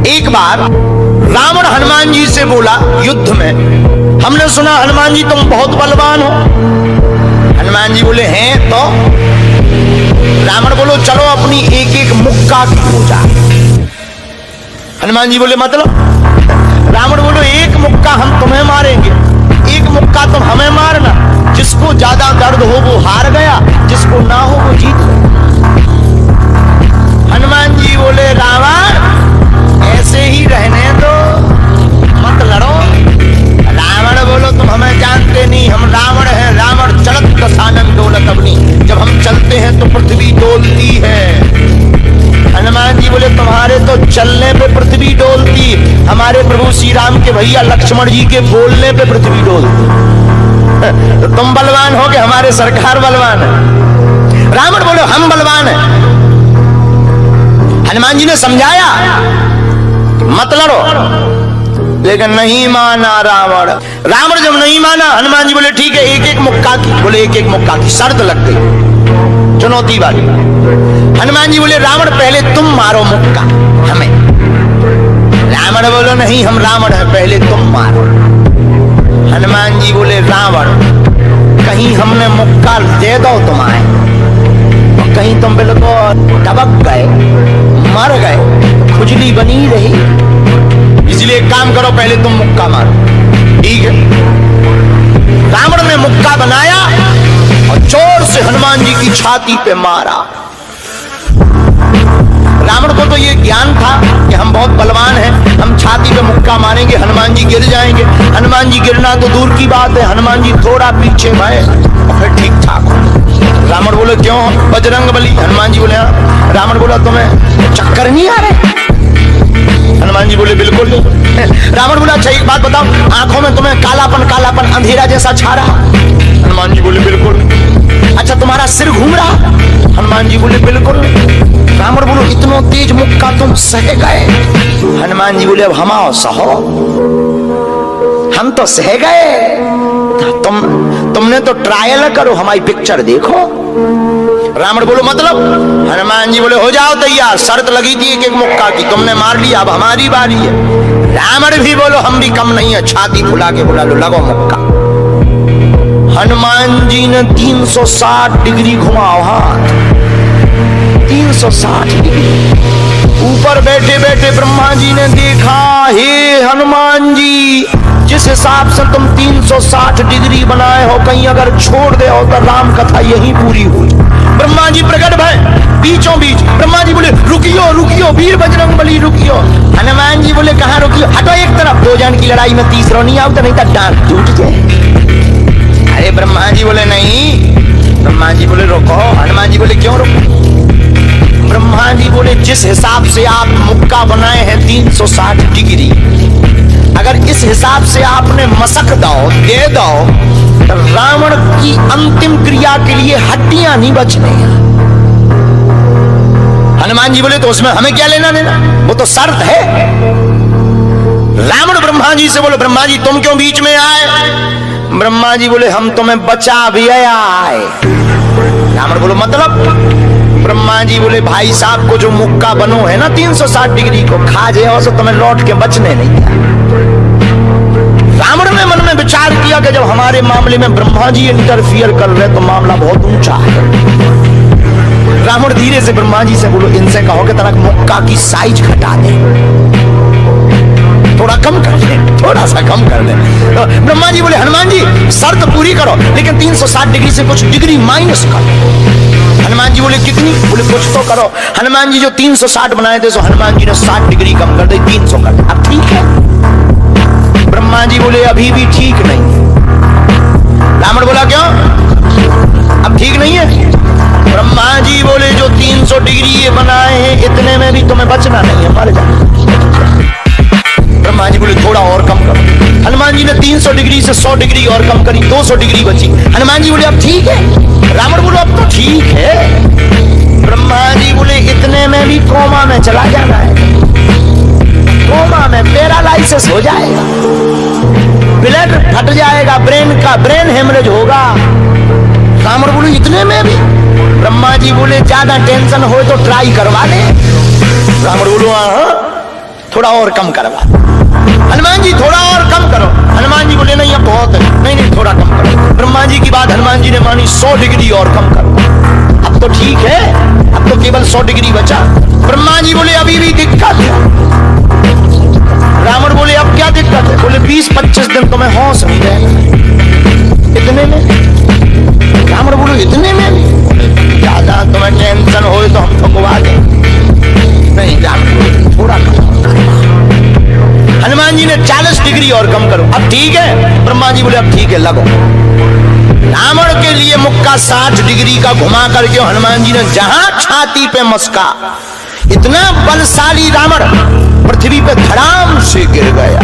एक बार रावण हनुमान जी से बोला युद्ध में, हमने सुना हनुमान जी तुम बहुत बलवान हो। हनुमान जी बोले हैं तो? रावण बोलो चलो अपनी एक एक मुक्का की पूजा। हनुमान जी बोले मतलब? रावण बोलो एक मुक्का हम तुम्हें मारेंगे, एक मुक्का तुम हमें मारना, जिसको ज्यादा दर्द हो वो हार गया, जिसको ना हो वो जीत गया। हनुमान जी बोले रावण ऐसे ही रहने दो, मत लड़ो। रावण बोलो तुम हमें जानते नहीं, हम रावण हैं, रावण चलत कसानन डोलत अपनी, जब हम चलते हैं तो पृथ्वी डोलती है। हनुमान जी बोले तुम्हारे तो चलने पे पृथ्वी डोलती, हमारे प्रभु श्री राम के भैया लक्ष्मण जी के बोलने पे पृथ्वी डोलती। तो तुम बलवान हो कि हमारे सरकार बलवान है? रावण बोले हम बलवान हैं। हनुमान जी ने समझाया मत लड़ो, लेकिन नहीं माना रावण। रावण जब नहीं माना, हनुमान जी बोले ठीक है एक एक मुक्का की, बोले एक एक मुक्का की। शर्त लग गई चुनौती वाली। हनुमान जी बोले रावण पहले तुम मारो मुक्का हमें। रावण बोलो नहीं हम रावण हैं, पहले तुम मारो। हनुमान जी बोले रावण कहीं हमने मुक्का दे दो तुम्हारे, और कहीं तुम बिल्कुल टबक गए मर गए, खुजली बनी रही, इसलिए एक काम करो पहले तुम मुक्का मारो। ठीक है। रावण ने मुक्का बनाया और जोर से हनुमान जी की छाती पे मारा। रावण को तो ये ज्ञान था कि हम बहुत बलवान हैं, हम छाती पे मुक्का मारेंगे हनुमान जी गिर जाएंगे। हनुमान जी गिरना तो दूर की बात है, हनुमान जी थोड़ा पीछे भय और फिर ठीक ठाक हो। रावण बोले क्यों बजरंग बली? हनुमान जी बोले हाँ। रावण बोला तुम्हें चक्कर नहीं आ रहे? हनुमान जी बोले बिल्कुल नहीं। रावण बोला अच्छा एक बात बताओ, आंखों में तुम्हें कालापन कालापन अंधेरा जैसा छा रहा? हनुमान जी बोले बिल्कुल। अच्छा तुम्हारा सिर घूम रहा? हनुमान जी बोले बिल्कुल। रावण बोलो इतना तेज मुक्का तुम सह गए? हनुमान जी बोले अब हम आओ सहो, हम तो सह गए, तुमने तो ट्रायल करो, हमारी पिक्चर देखो। रावण बोलो मतलब? हनुमान जी बोले हो जाओ तैयार, शर्त लगी थी एक एक मुक्का की, तुमने मार लिया, अब हमारी बारी है। रावण भी बोलो हम भी कम नहीं है, छाती फुला के बोला लो लगो मुक्का। हनुमान जी ने 360 डिग्री घुमाओ हाथ, 360 डिग्री। ऊपर बैठे बैठे ब्रह्मा जी ने देखा, हे हनुमान जी जिस हिसाब से तुम 360 डिग्री बनाए हो, कहीं अगर छोड़ दे हो तो राम कथा यही पूरी हुई। ब्रह्मा जी प्रकट भय बीचों बीच। ब्रह्मा जी बोले रुकियो रुकियो वीर बजरंग बली रुकियो। हनुमान जी बोले कहां रुकियो? हटो एक तरफ, दो जन की लड़ाई में तीसरा नहीं आओ तो नहीं तो डांट टूट जाए। अरे ब्रह्मा जी बोले नहीं। ब्रह्मा जी बोले रुको। हनुमान जी बोले क्यों रुको? ब्रह्मा जी बोले जिस हिसाब से आप मुक्का बनाए हैं 360 डिग्री, अगर इस हिसाब से आपने मसक दो दे दो तो रावण की अंतिम क्रिया के लिए हड्डियां नहीं बचने। हनुमान जी बोले तो उसमें हमें क्या लेना देना, वो तो शर्त है। रावण ब्रह्मा जी से बोले ब्रह्मा जी तुम क्यों बीच में आए? ब्रह्मा जी बोले हम तुम्हें बचा भी आए। रावण बोलो मतलब? ब्रह्मा जी बोले भाई साहब को जो मुक्का बनो है ना 360 डिग्री को खा जाओ तो तुम्हें लौट के बचने नहीं दिया। रावण ने मन में विचार किया कि जब हमारे मामले में ब्रह्मा जी इंटरफियर कर रहे तो मामला बहुत ऊंचा है। रावण धीरे से ब्रह्मा जी से बोलो इनसे कहो कि तरह मुक्का की साइज घटा दे, थोड़ा कम कर दे, थोड़ा सा कम कर दे। तो ब्रह्मा जी बोले हनुमान जी शर्त पूरी करो, लेकिन 360 डिग्री से कुछ डिग्री माइनस करो। हनुमान जी बोले कितनी? बोले कुछ तो करो। हनुमान जी जो 360 बनाए थे, सो हनुमान जी ने 60 डिग्री कम कर दी, 300 कर दिया। अब ठीक है? ब्रह्मा जी बोले अभी भी ठीक नहीं। रावण बोला क्यों? अब ठीक नहीं है? ब्रह्मा जी बोले जो 300 डिग्री ये बनाए हैं इतने में भी तुम्हें बचना नहीं है, मर जाना। ब्रह्मा जी बोले थोड़ा और कम करो। हनुमान जी ने 300 डिग्री से 100 डिग्री और कम करी, 200 डिग्री बची। हनुमान जी बोले अब ठीक है? रावण बोले अब तो ठीक है। ब्रह्मा जी बोले इतने में भी कोमा में चला जाना है, कोमा में पैरालाइसिस हो जाएगा, ब्लड फट जाएगा, ब्रेन हेमरेज होगा। रावण बोले इतने में भी? ब्रह्मा जी बोले ज्यादा टेंशन हो तो ट्राई करवा ले। रावण बोलो हाँ थोड़ा और कम करवा। हनुमान जी थोड़ा और कम करो। हनुमान जी बोले नहीं अब बहुत है, नहीं नहीं थोड़ा कम करो। ब्रह्मा जी की बात हनुमान जी ने मानी, 100 डिग्री और कम करो। अब तो ठीक है, अब तो केवल 100 डिग्री बचा। ब्रह्मा जी बोले अभी भी दिक्कत है। रावण बोले अब क्या दिक्कत है? बोले 20-25 दिन तो मैं होश नहीं रहेगा। इतने में? रावण बोले इतने में? ज्यादा तुम्हें टेंशन हो तो हम तो गुवा दें। नहीं, रावण बोले थोड़ा कम। हनुमान जी ने 40 डिग्री और कम करो। अब ठीक है? ब्रह्मा जी बोले अब ठीक है, लगो। रावण के लिए मुक्का 60 डिग्री का घुमा करके हनुमान जी ने जहां छाती पे मस्का, इतना बलशाली रावण पृथ्वी पे धड़ाम से गिर गया।